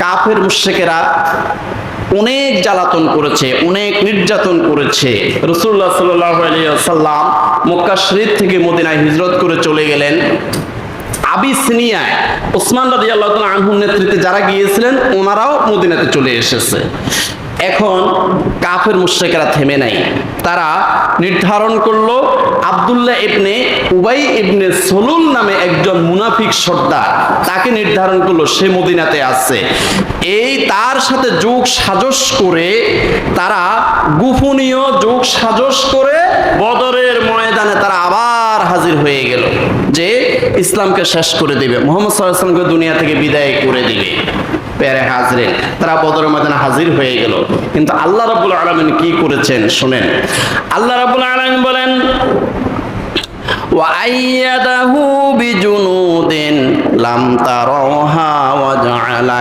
কাফের মুশরিকেরা অনেক জ্বালাতন করেছে, অনেক নির্যাতন করেছে। রাসূলুল্লাহ সাল্লাল্লাহু আলাইহি ওয়াসাল্লাম মক্কা শরীফ থেকে মদিনায় হিজরত করে চলে গেলেন। আবিসিনিয়ায় ওসমান রাদিয়াল্লাহু তাআলা আনহুর নেতৃত্বে যারা গিয়েছিলেন ওনারাও মদিনাতে চলে এসেছে। এখন কাফের মুশরিকেরা থেমে নাই, তারা নির্ধারণ করলো আব্দুল্লাহ ইবনে উবাই ইবনে সলুল নামে একজন মুনাফিক সর্দার, তাকে নির্ধারণ করলো সে মদিনাতে আছে। এই তার সাথে যোগ সাজস করে তারা গোপনীয় যোগ সাজস করে বদরের ময়দানে তারা আবার হাজির হয়ে গেল যে ইসলামকে শেষ করে দিবে, মুহাম্মদ সাল্লাল্লাহু আলাইহি ওয়াসাল্লামকে দুনিয়া থেকে বিদায় করে দিবে। প্যারে হাজরে তারা বদরের ময়দানে হাজির হয়ে গেল। কিন্তু আল্লাহ রাব্বুল আলামিন কি করেছেন শুনেন। আল্লাহ রাব্বুল আলামিন বলেন ওয়া আইয়াদাহু বিজুনুদিন লাম তারাহা ওয়া জাআলা